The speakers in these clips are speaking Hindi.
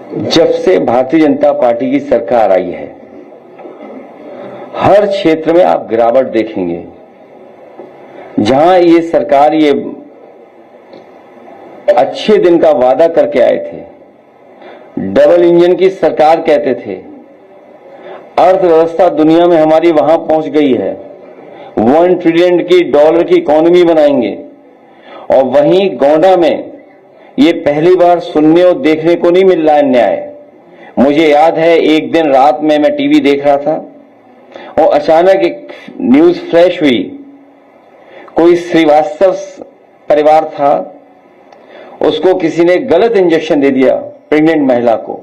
जब से भारतीय जनता पार्टी की सरकार आई है, हर क्षेत्र में आप गिरावट देखेंगे। जहां ये सरकार ये अच्छे दिन का वादा करके आए थे, डबल इंजन की सरकार कहते थे, अर्थव्यवस्था दुनिया में हमारी वहां पहुंच गई है, $1 ट्रिलियन की डॉलर की इकोनॉमी बनाएंगे, और वहीं गोंडा में ये पहली बार सुनने और देखने को नहीं मिल रहा है न्याय। मुझे याद है एक दिन रात में मैं टीवी देख रहा था और अचानक एक न्यूज फ्लैश हुई। कोई श्रीवास्तव परिवार था, उसको किसी ने गलत इंजेक्शन दे दिया प्रेग्नेंट महिला को,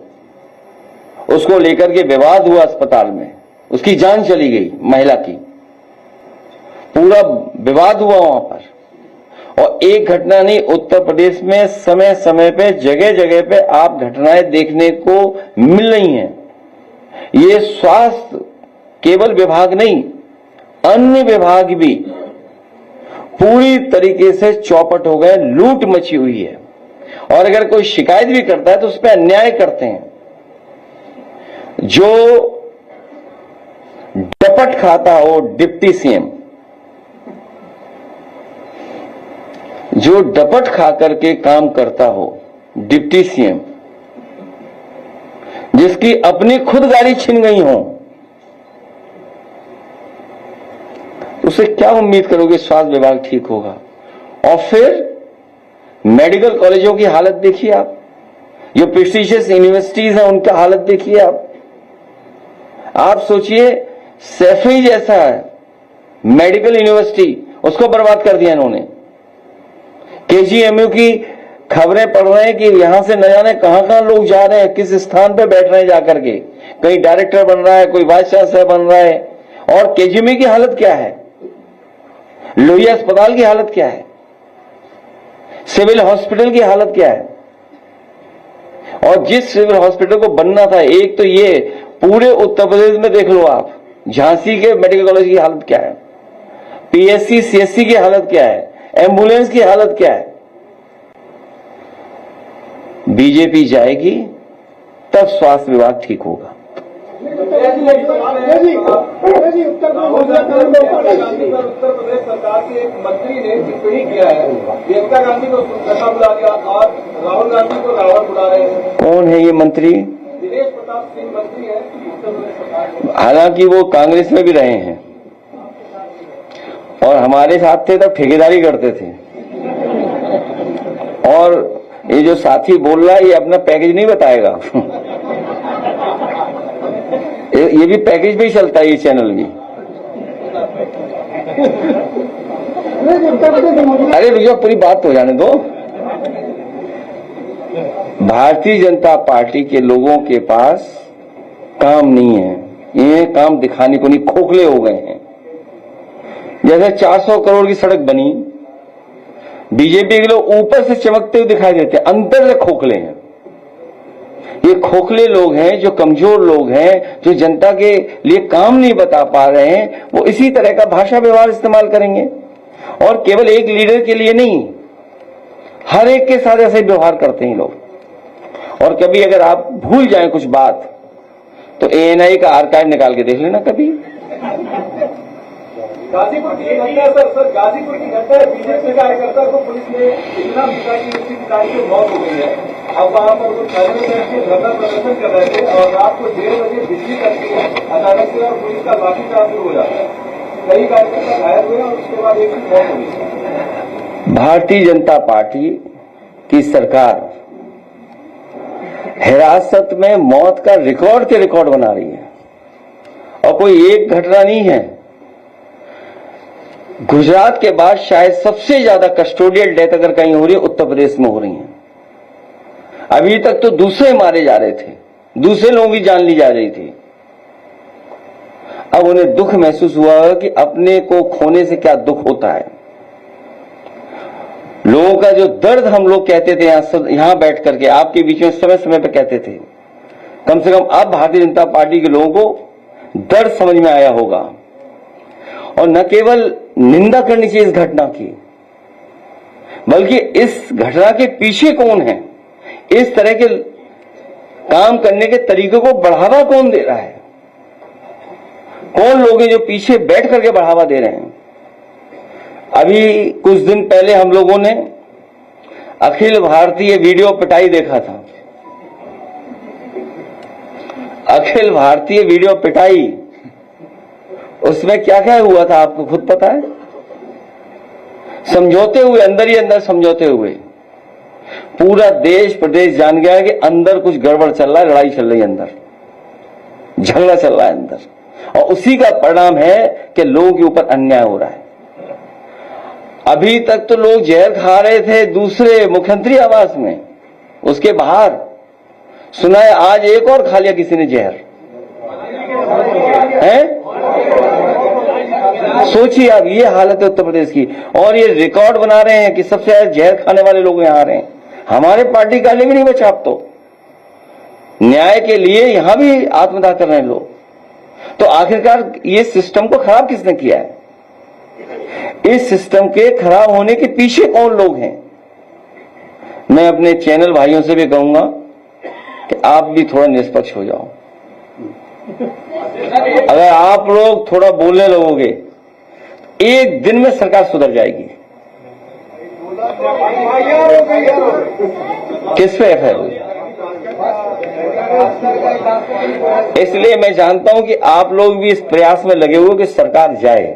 उसको लेकर के विवाद हुआ अस्पताल में, उसकी जान चली गई महिला की, पूरा विवाद हुआ वहां पर। और एक घटना नहीं, उत्तर प्रदेश में समय समय पे जगह जगह पे आप घटनाएं देखने को मिल रही हैं। ये स्वास्थ्य केवल विभाग नहीं, अन्य विभाग भी पूरी तरीके से चौपट हो गए, लूट मची हुई है। और अगर कोई शिकायत भी करता है तो उस पर अन्याय करते हैं। जो डपट खाता हो डिप्टी सीएम, जो डपट खा करके काम करता हो डिप्टी सीएम, जिसकी अपनी खुद गाड़ी छिन गई हो, उसे क्या उम्मीद करोगे स्वास्थ्य विभाग ठीक होगा? और फिर मेडिकल कॉलेजों की हालत देखिए आप, जो प्रेस्टिजियस यूनिवर्सिटीज हैं उनका हालत देखिए आप सोचिए, सैफई जैसा है मेडिकल यूनिवर्सिटी, उसको बर्बाद कर दिया इन्होंने। केजीएमयू की खबरें पढ़ रहे हैं कि यहां से न जाने कहां लोग जा रहे हैं, किस स्थान पे बैठ रहे हैं जाकर के, कहीं डायरेक्टर बन रहा है, कोई वाइस चांसलर बन रहा है। और केजीएमयू की हालत क्या है, लोहिया अस्पताल की हालत क्या है, सिविल हॉस्पिटल की हालत क्या है। और जिस सिविल हॉस्पिटल को बनना था, एक तो ये पूरे उत्तर प्रदेश में देख लो आप, झांसी के मेडिकल कॉलेज की हालत क्या है, पीएससी सीएससी की हालत क्या है, एम्बुलेंस की हालत क्या है। बीजेपी जाएगी तब स्वास्थ्य विभाग ठीक होगा। उत्तर प्रदेश सरकार के एक मंत्री ने टिप्पणी किया है, प्रियंका गांधी को नशा बुला दिया और राहुल गांधी को रावण बुला रहे हैं। कौन है ये मंत्री? दिनेश प्रताप सिंह मंत्री है उत्तर प्रदेश सरकार। हालांकि वो कांग्रेस में भी रहे हैं और हमारे साथ थे तब ठेकेदारी करते थे। और ये जो साथी बोल रहा है ये अपना पैकेज नहीं बताएगा ये भी पैकेज पे ही चलता है ये चैनल भी। अरे भैया पूरी बात हो जाने दो। भारतीय जनता पार्टी के लोगों के पास काम नहीं है, ये काम दिखाने को नहीं, खोखले हो गए हैं। जैसे 400 करोड़ की सड़क बनी, बीजेपी के लोग ऊपर से चमकते हुए दिखाई देते हैं, अंदर से खोखले हैं। ये खोखले लोग हैं, जो कमजोर लोग हैं, जो जनता के लिए काम नहीं बता पा रहे हैं, वो इसी तरह का भाषा व्यवहार इस्तेमाल करेंगे। और केवल एक लीडर के लिए नहीं, हर एक के साथ ऐसे व्यवहार करते हैं लोग। और कभी अगर आप भूल जाएं कुछ बात तो एएनआई का आर्काइव निकाल के देख लेना कभी। गाजीपुर की घटना है सर, गाजीपुर की घटना है, बीजेपी कार्यकर्ता को पुलिस ने इतना पिटा कि उसकी पिटाई की मौत हो गई है। अब वहां पर वो थाने में धरना प्रदर्शन कर रहे थे और रात को 1:30 बजे बिजली करती है अचानक से, और पुलिस का लाठीचार्ज शुरू हो जाता है। कई कार्यकर्ता घायल हुए और उसके बाद एक की मौत हो गई। भारतीय जनता पार्टी की सरकार हिरासत में मौत का रिकॉर्ड के रिकॉर्ड बना रही है, और कोई एक घटना नहीं है। गुजरात के बाद शायद सबसे ज्यादा कस्टोडियल डेथ अगर कहीं हो रही है उत्तर प्रदेश में हो रही है। अभी तक तो दूसरे मारे जा रहे थे, दूसरे लोगों की जान ली जा रही थी। अब उन्हें दुख महसूस हुआ है कि अपने को खोने से क्या दुख होता है। लोगों का जो दर्द हम लोग कहते थे यहां बैठ करके आपके बीच में समय समय पर कहते थे, कम से कम अब भारतीय जनता पार्टी के लोगों को दर्द समझ में आया होगा। और न केवल निंदा करनी चाहिए इस घटना की, बल्कि इस घटना के पीछे कौन है, इस तरह के काम करने के तरीके को बढ़ावा कौन दे रहा है? कौन लोग हैं जो पीछे बैठ करके बढ़ावा दे रहे हैं? अभी कुछ दिन पहले हम लोगों ने अखिल भारतीय वीडियो पिटाई देखा था। अखिल भारतीय वीडियो पिटाई, उसमें क्या क्या हुआ था आपको खुद पता है? समझौते हुए, अंदर ही अंदर समझौते हुए पूरा देश प्रदेश जान गया कि अंदर कुछ गड़बड़ चल रहा है, लड़ाई चल रही है अंदर, झगड़ा चल रहा है अंदर, और उसी का परिणाम है कि लोगों के ऊपर अन्याय हो रहा है। अभी तक तो लोग जहर खा रहे थे दूसरे मुख्यमंत्री आवास में, उसके बाहर सुना है आज एक और खा लिया किसी ने जहर है। सोचिए आप, ये हालत है उत्तर प्रदेश की, और ये रिकॉर्ड बना रहे हैं कि सबसे ज्यादा जहर खाने वाले लोग यहां आ रहे हैं। हमारे पार्टी का भी नहीं बचा, आप तो न्याय के लिए यहां भी आत्मदाह कर रहे हैं लोग। तो आखिरकार ये सिस्टम को खराब किसने किया है? इस सिस्टम के खराब होने के पीछे कौन लोग हैं? मैं अपने चैनल भाइयों से भी कहूंगा कि आप भी थोड़ा निष्पक्ष हो जाओ। अगर आप लोग थोड़ा बोलने लगोगे, एक दिन में सरकार सुधर जाएगी। किस पे एफआईआर होगी? इसलिए मैं जानता हूं कि आप लोग भी इस प्रयास में लगे हुए कि सरकार जाए।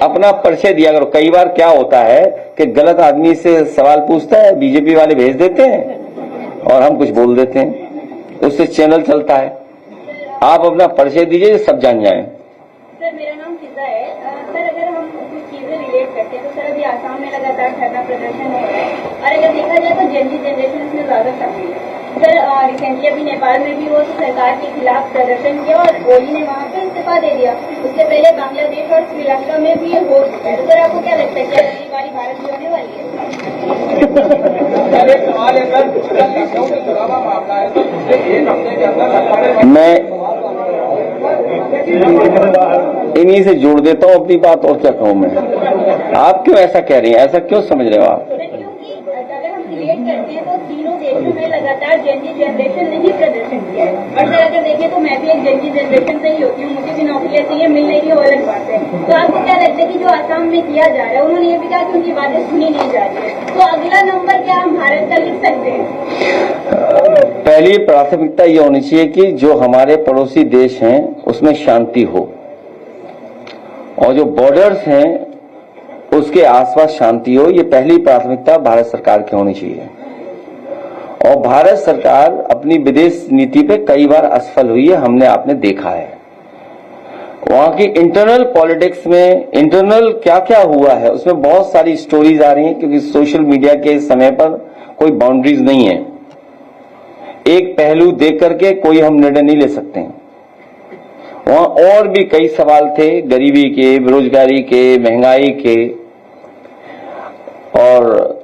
अपना परिचय दिया करो। कई बार क्या होता है कि गलत आदमी से सवाल पूछता है, बीजेपी वाले भेज देते हैं और हम कुछ बोल देते हैं, उससे चैनल चलता है। आप अपना परिचय दीजिए, सब जान जाएं। सर, मेरा नाम फिजा है। सर, अगर हम कुछ चीजें रिलेट करते हैं तो सर अभी आसाम में लगातार धरना प्रदर्शन हो रहा है, और अगर देखा जाए तो जन जनरेशन इसमें ज्यादा शामिल है। सर, रिसेंटली अभी नेपाल में भी वो सरकार के खिलाफ प्रदर्शन किया और ओली ने वहाँ पे इस्तीफा दे दिया। उससे पहले बांग्लादेश और श्रीलंका में भी हो चुका है। तो सर, आपको क्या लगता है कि अगली बारी भारत की होने वाली है? मैं इन्हीं से जोड़ देता हूं अपनी बात, और क्या कहूं मैं। आप क्यों ऐसा कह रही हैं? ऐसा क्यों समझ रहे हो आप? क्योंकि अगर हम रिलेट करते हैं तो तीनों देशों में लगातार जनजी जनरेशन ने ही प्रदर्शन किया है। और सर, अगर देखें तो मैं भी एक जनजी जनरेशन से ही होती हूँ, मुझे भी नौकरियां चाहिए, मिल रही है, वो अलग बात है। तो आपको क्या लगता है कि जो आसाम में किया जा रहा है, उन्होंने ये भी कहा कि उनकी बातें सुनी नहीं जा रही है, तो अगला नंबर क्या हम भारत का लिख सकते हैं? पहली प्राथमिकता ये होनी चाहिए कि जो हमारे पड़ोसी देश हैं उसमें शांति हो, और जो बॉर्डर्स हैं उसके आसपास शांति हो। ये पहली प्राथमिकता भारत सरकार की होनी चाहिए। और भारत सरकार अपनी विदेश नीति पे कई बार असफल हुई है, हमने आपने देखा है। वहां की इंटरनल पॉलिटिक्स में इंटरनल क्या क्या हुआ है उसमें बहुत सारी स्टोरीज आ रही हैं, क्योंकि सोशल मीडिया के समय पर कोई बाउंड्रीज नहीं है। एक पहलू देख करके कोई हम निर्णय नहीं ले सकते हैं। वहां और भी कई सवाल थे, गरीबी के, बेरोजगारी के, महंगाई के, और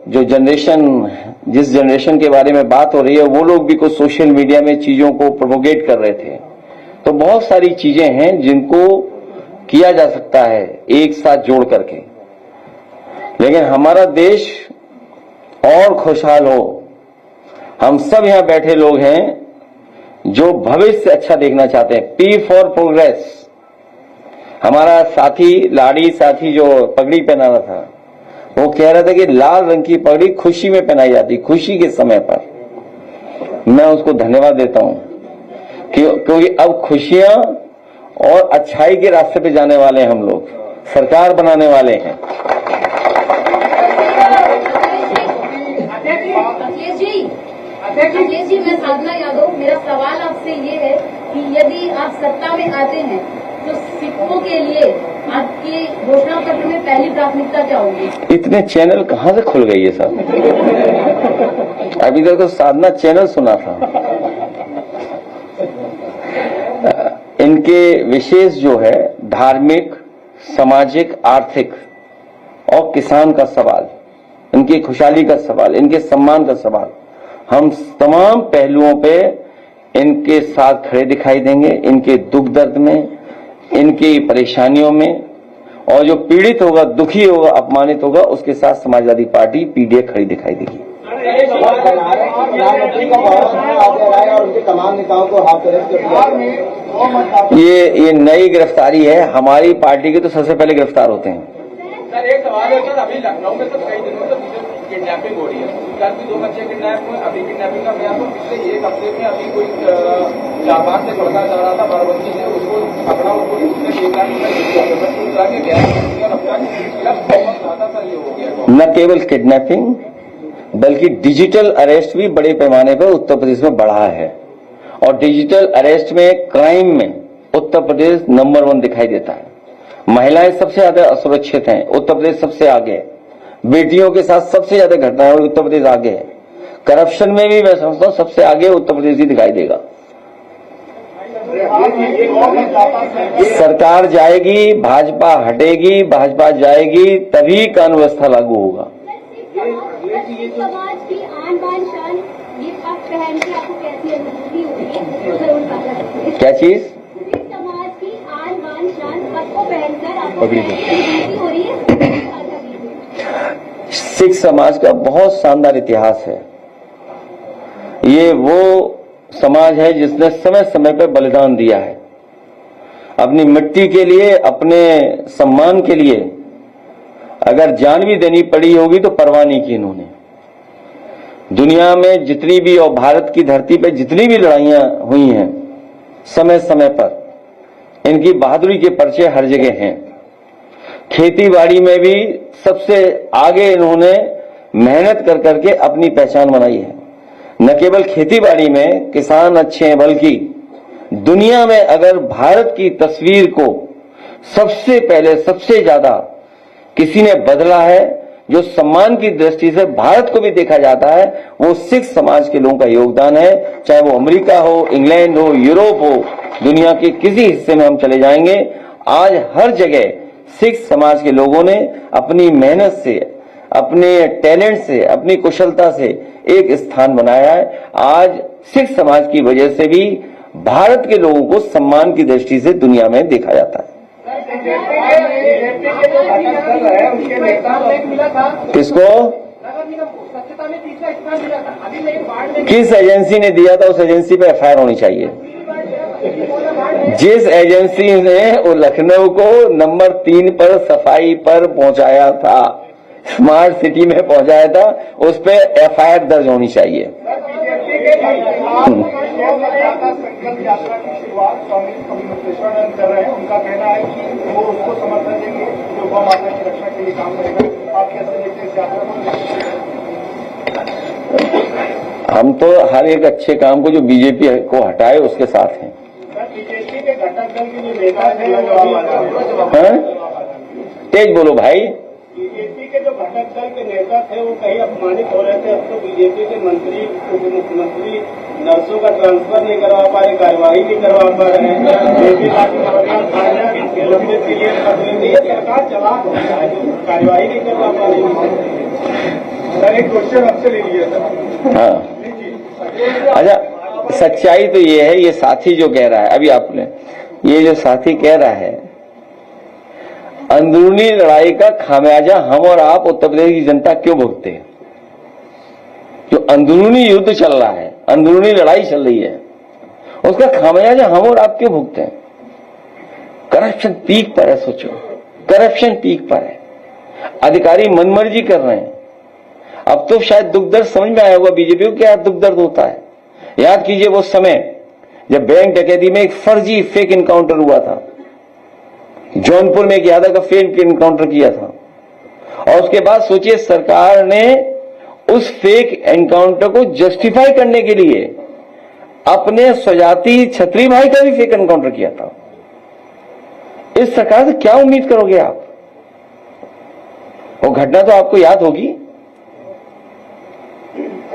जो जनरेशन, जिस जनरेशन के बारे में बात हो रही है, वो लोग भी कुछ सोशल मीडिया में चीजों को प्रोपोगेट कर रहे थे। तो बहुत सारी चीजें हैं जिनको किया जा सकता है एक साथ जोड़ करके, लेकिन हमारा देश और खुशहाल हो। हम सब यहाँ बैठे लोग हैं जो भविष्य अच्छा देखना चाहते हैं। P for progress. हमारा साथी, लाड़ी साथी जो पगड़ी पहना रहा था, वो कह रहा था कि लाल रंग की पगड़ी खुशी में पहनाई जाती, खुशी के समय पर। मैं उसको धन्यवाद देता हूं क्योंकि अब खुशियां और अच्छाई के रास्ते पे जाने वाले हैं हम लोग, सरकार बनाने वाले हैं। अखिलेश जी, मैं साधना यादव, मेरा सवाल आपसे ये है कि यदि आप सत्ता में आते हैं तो सिखों के लिए आपकी घोषणा पत्र में पहली प्राथमिकता क्या होगी? इतने चैनल कहां से खुल गई है सब? अभी तक तो साधना चैनल सुना था। इनके विशेष जो है धार्मिक, सामाजिक, आर्थिक और किसान का सवाल, इनकी खुशहाली का सवाल, इनके सम्मान का सवाल, हम तमाम पहलुओं पे इनके साथ खड़े दिखाई देंगे, इनके दुख दर्द में, इनकी परेशानियों में, और जो पीड़ित होगा, दुखी होगा, अपमानित होगा, उसके साथ समाजवादी पार्टी पीडीए खड़ी दिखाई देगी। प्रधानमंत्री का भारत में आ रहा है और उनके तमाम नेताओं को हाथ अरेस्ट कर दिया। ये नई गिरफ्तारी है। हमारी पार्टी के तो सबसे पहले गिरफ्तार होते हैं। सर एक सवाल है सर, अभी लखनऊ में तो कई दिनों से किडनैपिंग हो रही है। कल भी 2 बच्चे किडनैप हुए, अभी किडनैपिंग का बयान पिछले 1 हफ्ते में अभी कोई 4-5 से लड़का जा रहा था बाराबंकी से, उसको पकड़ा, उसको उसने 1 लाख रुपए न केवल किडनैपिंग बल्कि डिजिटल अरेस्ट भी बड़े पैमाने पर उत्तर प्रदेश में बढ़ा है। और डिजिटल अरेस्ट में, क्राइम में उत्तर प्रदेश नंबर 1 दिखाई देता है। महिलाएं सबसे ज्यादा असुरक्षित हैं, उत्तर प्रदेश सबसे आगे है। बेटियों के साथ सबसे ज्यादा घटनाएं हुई, उत्तर प्रदेश आगे है। करप्शन में भी मैं समझता हूं सबसे आगे उत्तर प्रदेश ही दिखाई देगा। सरकार जाएगी, भाजपा हटेगी, भाजपा जाएगी, तभी कानून व्यवस्था लागू होगा। समाज की आन बान शान ये पग पहन के आपको कैसी अनुभूति हो रही है? क्या चीज? समाज की आन बान शान पग को पहनकर आपको कैसी अनुभूति हो रही है? सिख समाज का बहुत शानदार इतिहास है। ये वो समाज है जिसने समय समय पर बलिदान दिया है, अपनी मिट्टी के लिए, अपने सम्मान के लिए। अगर जान भी देनी पड़ी होगी तो परवाह नहीं की इन्होंने। दुनिया में जितनी भी और भारत की धरती पर जितनी भी लड़ाइयां हुई हैं, समय समय पर इनकी बहादुरी के पर्चे हर जगह हैं। खेती बाड़ी में भी सबसे आगे इन्होंने मेहनत कर करके अपनी पहचान बनाई है। न केवल खेती बाड़ी में किसान अच्छे हैं, बल्कि दुनिया में अगर भारत की तस्वीर को सबसे पहले, सबसे ज्यादा किसी ने बदला है, जो सम्मान की दृष्टि से भारत को भी देखा जाता है, वो सिख समाज के लोगों का योगदान है। चाहे वो अमेरिका हो, इंग्लैंड हो, यूरोप हो, दुनिया के किसी हिस्से में हम चले जाएंगे, आज हर जगह सिख समाज के लोगों ने अपनी मेहनत से, अपने टैलेंट से, अपनी कुशलता से एक स्थान बनाया है। आज सिख समाज की वजह से भी भारत के लोगों को सम्मान की दृष्टि से दुनिया में देखा जाता है। किसको? किस एजेंसी ने दिया था, उस एजेंसी पे एफआईआर होनी चाहिए। जिस एजेंसी ने वो लखनऊ को नंबर 3 पर सफाई पर पहुंचाया था, स्मार्ट सिटी में पहुंचाया था, उस पे एफआईआर दर्ज होनी चाहिए। कर रहे हैं, उनका कहना है कि वो उसको समर्थन देंगे जो गौ माता की रक्षा के लिए काम करेगा। आप कैसे देखते हैं इस? हम तो हर एक अच्छे काम को जो बीजेपी को हटाए उसके साथ हैं। बीजेपी के घटक दल के जो नेता थे, तेज बोलो भाई। बीजेपी के जो घटक दल के नेता थे वो कहीं अपमानित हो रहे थे। अब तो बीजेपी के मंत्री, उप मुख्यमंत्री नर्सों का ट्रांसफर नहीं करवा पा रहे, कार्यवाही नहीं करवा पा रहे हैं। सरकार चलाक हो रहा है, कार्यवाही नहीं करवा पा रही। सर एक क्वेश्चन आपसे ले लिया था। हाँ, अच्छा, सच्चाई तो ये है, ये साथी जो कह रहा है, अभी आपने ये जो साथी कह रहा है, अंदरूनी लड़ाई का खामियाजा हम और आप उत्तर प्रदेश की जनता क्यों भुगते हैं? जो अंदरूनी युद्ध चल रहा है, अंदरूनी लड़ाई चल रही है, उसका खामियाजा हम और आप क्यों भुगते हैं? करप्शन पीक पर है। सोचो, करप्शन पीक पर है, अधिकारी मनमर्जी कर रहे हैं। अब तो शायद दुख दर्द समझ में आया होगा बीजेपी को, क्या दुख दर्द होता है। याद कीजिए वो समय जब बैंक डकैती में एक फर्जी फेक इनकाउंटर हुआ था, जौनपुर में एक यादव का फेक इनकाउंटर किया था, और उसके बाद सोचिए सरकार ने उस फेक एनकाउंटर को जस्टिफाई करने के लिए अपने स्वजाति छत्री भाई का भी फेक एनकाउंटर किया था। इस सरकार से क्या उम्मीद करोगे आप? वो घटना तो आपको याद होगी।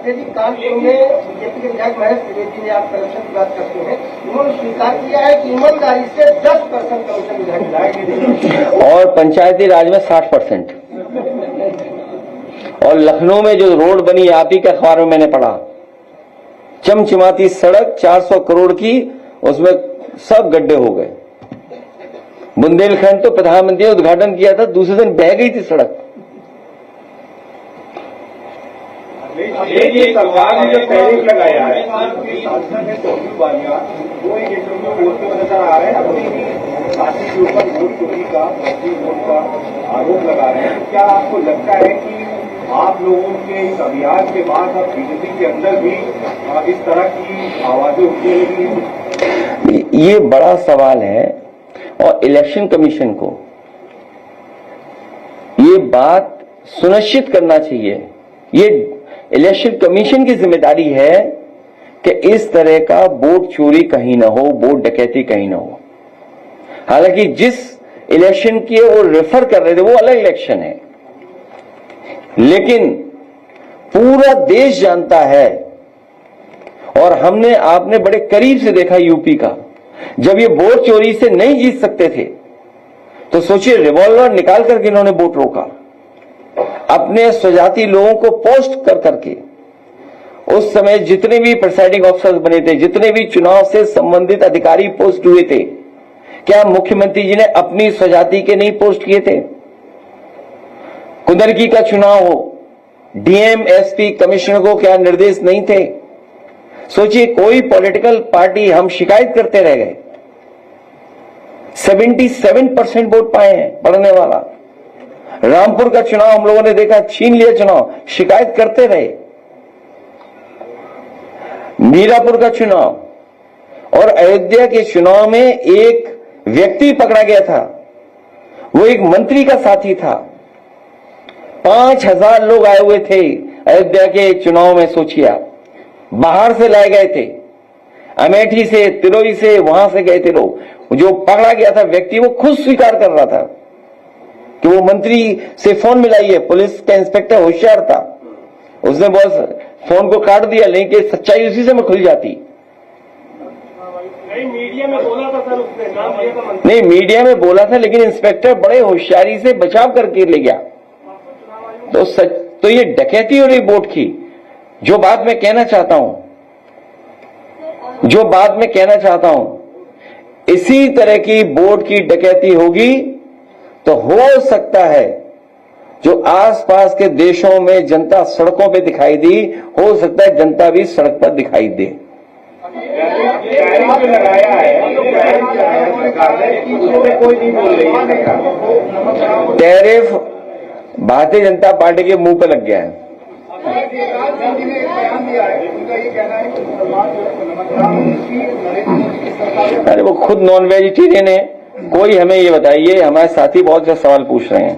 कानपुर में बीजेपी के विधायक महेश त्रिवेदी ने, आप करप्शन की बात करते हैं, उन्होंने स्वीकार किया है कि ईमानदारी से 10% करप्शन विधायक और पंचायती राज में 60%। और लखनऊ में जो रोड बनी, आप ही के अखबार में मैंने पढ़ा, चमचमाती सड़क 400 करोड़ की, उसमें सब गड्ढे हो गए। बुंदेलखंड तो प्रधानमंत्री ने उद्घाटन किया था, दूसरे दिन बह गई थी सड़क। ये सरकार ने जो टैरिफ लगाया है, सांसद है तोहिल बालिया, वो एक इंटरव्यू बोलते हुए नजर आ रहे हैं, अपनी साथी के ऊपर वोट चोरी का, वोट का आरोप लगा रहे हैं। क्या आपको लगता है कि आप लोगों के इस अभियान के बाद अब बीजेपी के अंदर भी इस तरह की आवाजें उठने लगी? ये बड़ा सवाल है और इलेक्शन कमीशन को ये बात सुनिश्चित करना चाहिए। ये इलेक्शन कमीशन की जिम्मेदारी है कि इस तरह का वोट चोरी कहीं ना हो, वोट डकैती कहीं ना हो। हालांकि जिस इलेक्शन की वो रेफर कर रहे थे वो अलग इलेक्शन है, लेकिन पूरा देश जानता है और आपने बड़े करीब से देखा यूपी का, जब ये वोट चोरी से नहीं जीत सकते थे तो सोचिए रिवॉल्वर निकाल करके इन्होंने वोट रोका, अपने स्वजाति लोगों को पोस्ट कर करके। उस समय जितने भी प्रिसाइडिंग ऑफिसर्स बने थे, जितने भी चुनाव से संबंधित अधिकारी पोस्ट हुए थे, क्या मुख्यमंत्री जी ने अपनी स्वजाति के नहीं पोस्ट किए थे? कुंदरकी का चुनाव हो, डीएम एसपी कमिश्नर को क्या निर्देश नहीं थे? सोचिए कोई पॉलिटिकल पार्टी, हम शिकायत करते रह गए, 77% वोट पाए हैं पढ़ने वाला। रामपुर का चुनाव हम लोगों ने देखा, छीन लिया चुनाव, शिकायत करते रहे। मीरापुर का चुनाव और अयोध्या के चुनाव में एक व्यक्ति पकड़ा गया था, वो एक मंत्री का साथी था। 5000 लोग आए हुए थे अयोध्या के चुनाव में, सोचिए आप, बाहर से लाए गए थे, अमेठी से, तिरोई से, वहां से गए थे लोग। जो पकड़ा गया था व्यक्ति वो खुद स्वीकार कर रहा था कि वो मंत्री से फोन मिलाई है। पुलिस का इंस्पेक्टर होशियार था, उसने बस फोन को काट दिया, लेकिन सच्चाई उसी से में खुल जाती। नहीं, मीडिया में बोला था सर, उसने नाम लिया था। नहीं, मीडिया में बोला था, लेकिन इंस्पेक्टर बड़े होशियारी से बचाव करके ले गया। तो ये डकैती हो रही वोट की। जो बात मैं कहना चाहता हूं, इसी तरह की वोट की डकैती होगी तो हो सकता है जो आसपास के देशों में जनता सड़कों पे दिखाई दी, हो सकता है जनता भी सड़क पर दिखाई दे। टैरिफ लगाया है सरकार ने, उसमें कोई नहीं बोल रही है। टैरिफ भारतीय जनता पार्टी के मुंह पे लग गया है। अरे वो खुद नॉन वेजिटेरियन है, कोई हमें ये बताइए, हमारे साथी बहुत से सवाल पूछ रहे हैं।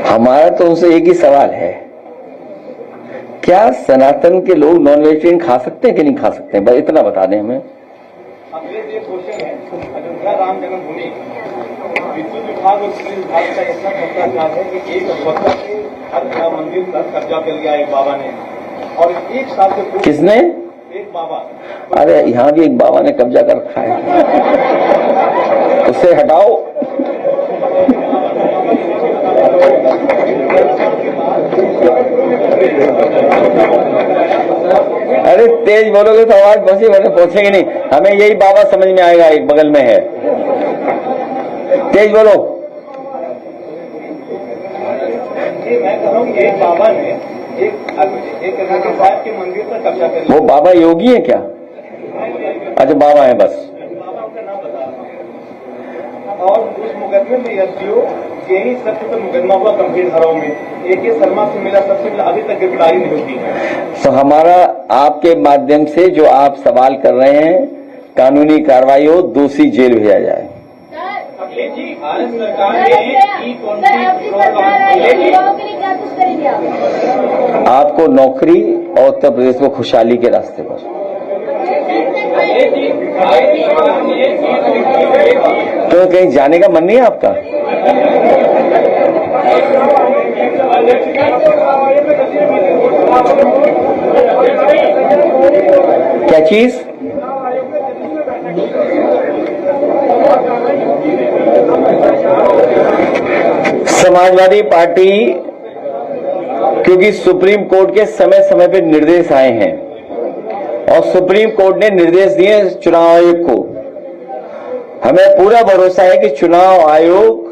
हमारा तो उनसे एक ही सवाल है, क्या सनातन के लोग नॉन वेजिटेरियन खा सकते हैं कि नहीं खा सकते हैं? बस इतना बता दें हमें। अंग्रेज ये क्वेश्चन है, अयोध्या राम जन्मभूमि विद्युत विभाग और पुलिस विभाग का इतना भ्रष्टाचार है कि एक वक्त से हर मंदिर पर कब्जा कर लिया एक बाबा ने, और एक साल से किसने? एक बाबा। अरे यहाँ भी एक बाबा ने कब्जा कर रखा है, उसे हटाओ। अरे तेज बोलोगे तो आवाज बसी पहुंचेगी नहीं, हमें यही बाबा समझ में आएगा, एक बगल में है। तेज बोलो। मैं कह रहा हूँ एक बाबा ने एक साहब के मंदिर पर कब्जा कर लिया। वो बाबा योगी है क्या? अच्छा बाबा है बस। बाबा का नाम बता। और उस मुकदमे में एसडीओ यही सत्य पर मुकदमा हुआ गंभीर धाराओं में, AK शर्मा से मिला, सबसे मिला, अभी तक गिरफ्तारी नहीं होती है। तो हमारा आपके माध्यम से जो आप सवाल कर रहे हैं, कानूनी कार्रवाई हो, दोषी जेल भेजा जाए। आपको नौकरी और उत्तर प्रदेश को खुशहाली के रास्ते पर। तो कहीं जाने का मन नहीं है आपका? क्या चीज? समाजवादी पार्टी क्योंकि सुप्रीम कोर्ट के समय समय पर निर्देश आए हैं और सुप्रीम कोर्ट ने निर्देश दिए चुनाव आयोग को। हमें पूरा भरोसा है कि चुनाव आयोग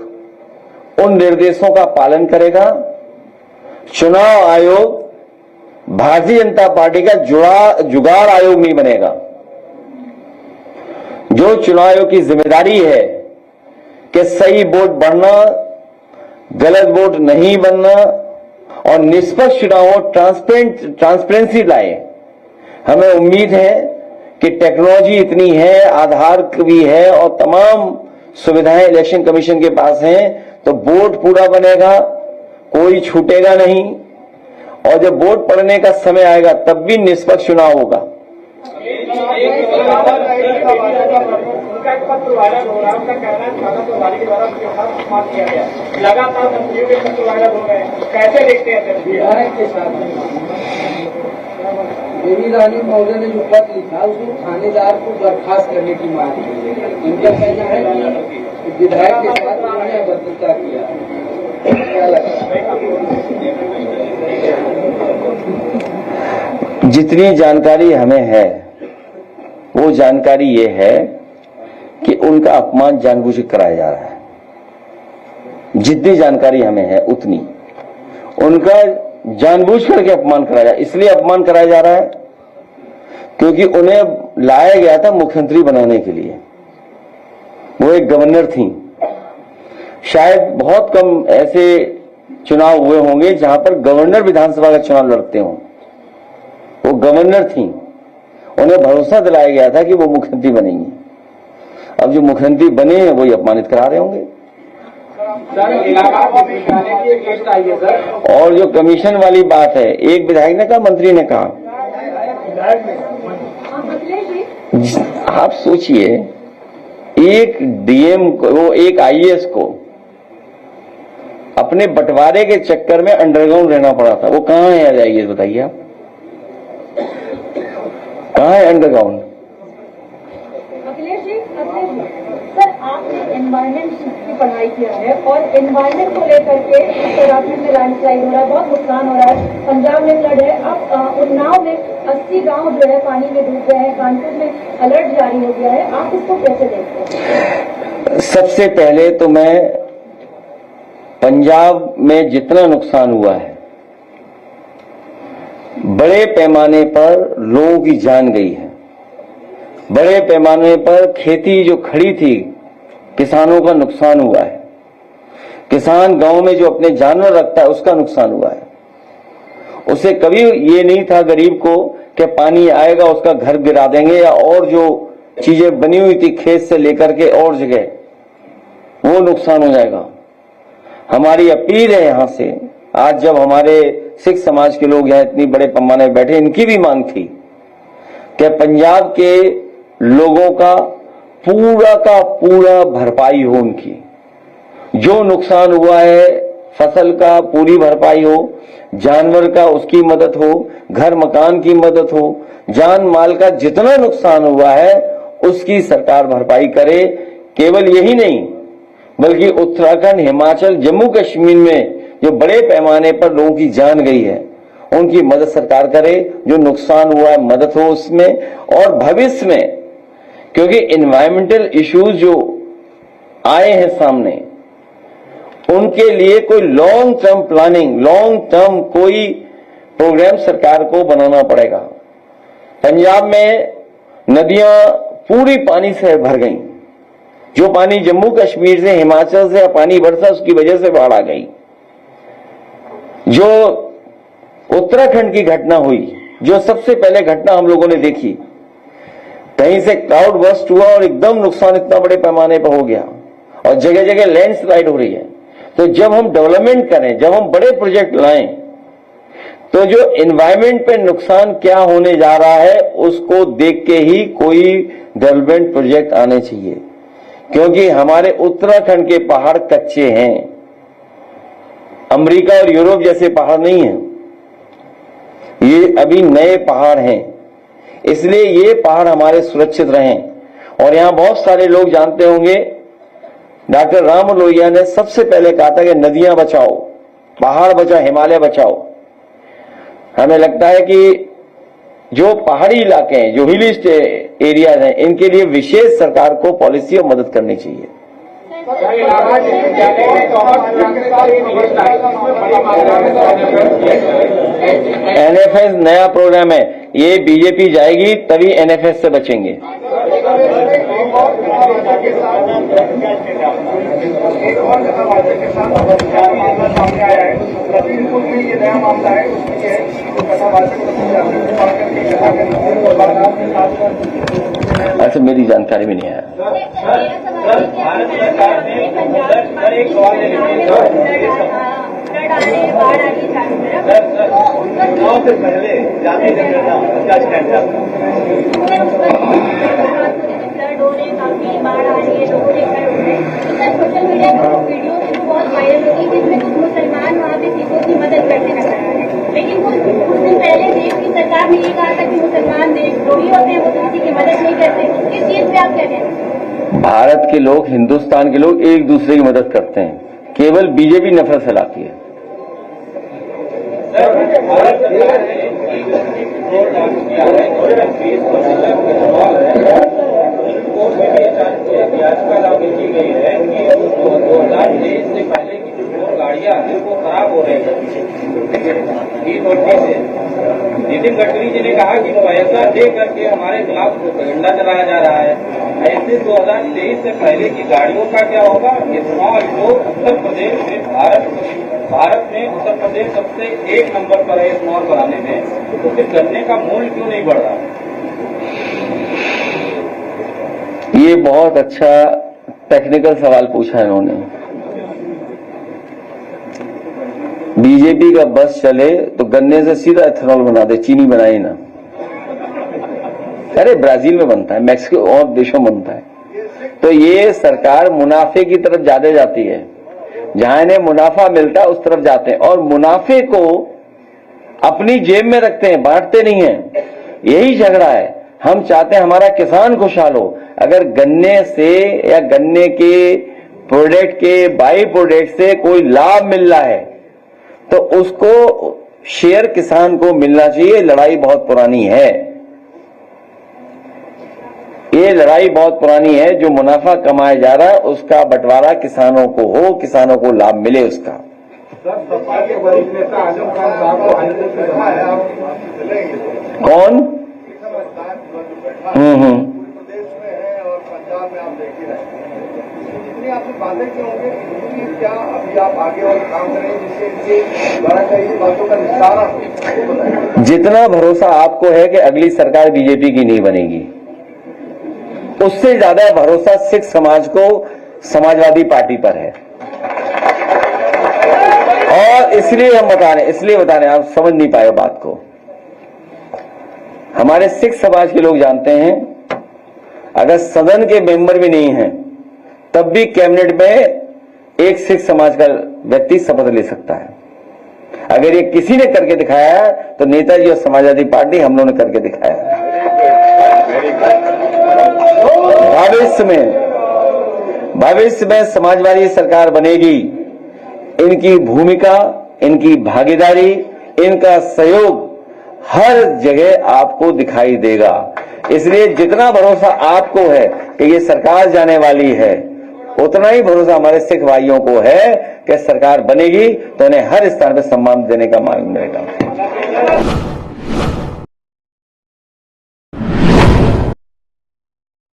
उन निर्देशों का पालन करेगा। चुनाव आयोग भारतीय जनता पार्टी का जुगाड़ आयोग नहीं बनेगा। जो चुनाव आयोग की जिम्मेदारी है कि सही वोट बढ़ना, गलत वोट नहीं बनना और निष्पक्ष चुनाव ट्रांसपेरेंसी लाए। हमें उम्मीद है कि टेक्नोलॉजी इतनी है, आधार भी है और तमाम सुविधाएं इलेक्शन कमीशन के पास हैं, तो वोट पूरा बनेगा, कोई छूटेगा नहीं और जब वोट पड़ने का समय आएगा तब भी निष्पक्ष चुनाव होगा। उनका एक पत्र वायरल हो रहा है, उनका कहना है छाता प्रभारी के द्वारा अपमान किया गया। लगातार तस्वीर के पत्र वायरल हो रहे हैं, कैसे देखते हैं तस्वीर के साथ? देवी रानी महोदय ने जो पत्र लिखा उसमें थानेदार को बर्खास्त करने की मांग की। उनका कहना है कि विधायक के साथ उन्होंने अभद्रता किया। क्या लगता है? जितनी जानकारी हमें है वो जानकारी ये है कि उनका अपमान जानबूझ कर कराया जा रहा है। जितनी जानकारी हमें है उतनी उनका जानबूझ करके अपमान कराया जा, इसलिए अपमान कराया जा रहा है क्योंकि उन्हें लाया गया था मुख्यमंत्री बनाने के लिए। वो एक गवर्नर थी। शायद बहुत कम ऐसे चुनाव हुए होंगे जहां पर गवर्नर विधानसभा का चुनाव लड़ते हों। वो गवर्नर थी, उन्हें भरोसा दिलाया गया था कि वो मुख्यमंत्री बनेंगी। अब जो मुख्यमंत्री बने हैं वही अपमानित करा रहे होंगे। और जो कमीशन वाली बात है, एक विधायक ने कहा, मंत्री ने कहा। आप सोचिए, एक डीएम को, एक आईएएस को अपने बंटवारे के चक्कर में अंडरग्राउंड रहना पड़ा था। वो कहां है आईएएस, बताइए आप, कहां है अंडरग्राउंड? अखिलेश जी, सर आपने एनवायरमेंट की पढ़ाई किया है और एनवायरमेंट को लेकर के उत्तराखंड में लैंडस्लाइड हो रहा है, बहुत नुकसान हो रहा है, पंजाब में फ्लड है, अब उन्नाव में 80 गांव जो है पानी में डूब गए हैं, कानपुर में अलर्ट जारी हो गया है, आप इसको कैसे देखते हैं? सबसे पहले तो मैं पंजाब में जितना नुकसान हुआ है, बड़े पैमाने पर लोगों की जान गई है, बड़े पैमाने पर खेती जो खड़ी थी किसानों का नुकसान हुआ है। किसान गांव में जो अपने जानवर रखता है उसका नुकसान हुआ है। उसे कभी ये नहीं था गरीब को कि पानी आएगा उसका घर गिरा देंगे या और जो चीजें बनी हुई थी खेत से लेकर के और जगह वो नुकसान हो जाएगा। हमारी अपील है यहां से, आज जब हमारे सिख समाज के लोग यहां इतनी बड़े पैमाने में बैठे, इनकी भी मांग थी कि पंजाब के लोगों का पूरा भरपाई हो, उनकी जो नुकसान हुआ है फसल का पूरी भरपाई हो, जानवर का उसकी मदद हो, घर मकान की मदद हो, जान माल का जितना नुकसान हुआ है उसकी सरकार भरपाई करे। केवल यही नहीं बल्कि उत्तराखंड, हिमाचल, जम्मू कश्मीर में जो बड़े पैमाने पर लोगों की जान गई है उनकी मदद सरकार करे, जो नुकसान हुआ है मदद हो उसमें। और भविष्य में क्योंकि एनवायरमेंटल इश्यूज जो आए हैं सामने, उनके लिए कोई long term planning, long term कोई प्रोग्राम सरकार को बनाना पड़ेगा। पंजाब में नदियां पूरी पानी से भर गई, जो पानी जम्मू कश्मीर से, हिमाचल से पानी बरसा उसकी वजह से बाढ़ आ गई। जो उत्तराखंड की घटना हुई, जो सबसे पहले घटना हम लोगों ने देखी, कहीं से क्लाउड बर्स्ट हुआ और एकदम नुकसान इतना बड़े पैमाने पर हो गया और जगह जगह लैंडस्लाइड हो रही है। तो जब हम डेवलपमेंट करें, जब हम बड़े प्रोजेक्ट लाएं, तो जो एनवायरमेंट पे नुकसान क्या होने जा रहा है उसको देख के ही कोई डेवलपमेंट प्रोजेक्ट आने चाहिए, क्योंकि हमारे उत्तराखंड के पहाड़ कच्चे हैं, अमेरिका और यूरोप जैसे पहाड़ नहीं हैं, ये अभी नए पहाड़ हैं। इसलिए ये पहाड़ हमारे सुरक्षित रहें। और यहां बहुत सारे लोग जानते होंगे, डॉक्टर राम लोहिया ने सबसे पहले कहा था कि नदियां बचाओ, पहाड़ बचाओ, हिमालय बचाओ। हमें लगता है कि जो पहाड़ी इलाके हैं, जो हिली एरियाज हैं, इनके लिए विशेष सरकार को पॉलिसी और मदद करनी चाहिए। एनएफएस नया प्रोग्राम है, ये बीजेपी जाएगी तभी एनएफएस से बचेंगे। अच्छा, मेरी जानकारी में नहीं है। चुनाव से पहले जाति जनगणना क्या स्टैंड है? फ्लड हो रहे हैं, काफी बाढ़ आ रही है, लोगों के घर हो रहे हैं। सोशल मीडिया पर वीडियो भी बहुत वायरल होगी जिसमें कुछ मुसलमान वहाँ पे सिखों की मदद करने नजर आ रहे हैं, लेकिन कुछ दिन पहले देश की सरकार ने ये कहा था कि मुसलमान देशद्रोही होते हैं, वो तो किसी की मदद नहीं करते। इस चीज पे आप क्या कहना? भारत के लोग, हिंदुस्तान के लोग एक दूसरे की मदद करते हैं, केवल बीजेपी नफरत फैलाती है। याचिका दाखिल की गई है कि 2023 से पहले की जो गाड़ियां हैं वो खराब हो रही है T20 से। नितिन गडकरी जी ने कहा कि पैसा दे करके हमारे खिलाफ प्रोपेगेंडा चलाया जा रहा है। ऐसे 2023 से पहले की गाड़ियों का क्या होगा? इथेनॉल जो उत्तर प्रदेश भारत में उत्तर प्रदेश सबसे 1 नंबर पर है इथेनॉल बनाने में, तो फिर गन्ने का मूल्य क्यों नहीं बढ़ रहा? ये बहुत अच्छा टेक्निकल सवाल पूछा इन्होंने। बीजेपी का बस चले तो गन्ने से सीधा इथेनॉल बना दे, चीनी बनाए ना। अरे ब्राजील में बनता है, मैक्सिको और देशों में बनता है। तो ये सरकार मुनाफे की तरफ ज्यादा जाती है, जहां इन्हें मुनाफा मिलता है उस तरफ जाते हैं, और मुनाफे को अपनी जेब में रखते हैं, बांटते नहीं है। यही झगड़ा है। हम चाहते हैं हमारा किसान खुशहाल हो। अगर गन्ने से या गन्ने के प्रोडक्ट के बाई प्रोडक्ट से कोई लाभ मिल रहा है तो उसको शेयर किसान को मिलना चाहिए। लड़ाई बहुत पुरानी है, ये लड़ाई बहुत पुरानी है। जो मुनाफा कमाया जा रहा है उसका बंटवारा किसानों को हो, किसानों को लाभ मिले उसका। सपा के वरिष्ठ नेता आजम खान साहब को हाईकोर्ट में रखा है, आप कौन? प्रदेश में है और पंजाब में आप देख ही रहे हैं। जितनी आपसे बातें की होंगी, क्या अभी आप आगे और काम करें जिससे इनकी बातों का निस्तारा हो? जितना भरोसा आपको है कि अगली सरकार बीजेपी की नहीं बनेगी, उससे ज्यादा भरोसा सिख समाज को समाजवादी पार्टी पर है। और इसलिए हम बता रहे हैं, आप समझ नहीं पाए बात को। हमारे सिख समाज के लोग जानते हैं, अगर सदन के मेंबर भी नहीं हैं तब भी कैबिनेट में एक सिख समाज का व्यक्ति शपथ ले सकता है। अगर ये किसी ने करके दिखाया है तो नेताजी और समाजवादी पार्टी हम लोगों ने करके दिखाया है। भविष्य में समाजवादी सरकार बनेगी। इनकी भूमिका, इनकी भागीदारी, इनका सहयोग हर जगह आपको दिखाई देगा। इसलिए जितना भरोसा आपको है कि ये सरकार जाने वाली है, उतना ही भरोसा हमारे सिख भाइयों को है कि सरकार बनेगी तो उन्हें हर स्थान पर सम्मान देने का मार्ग मिलेगा।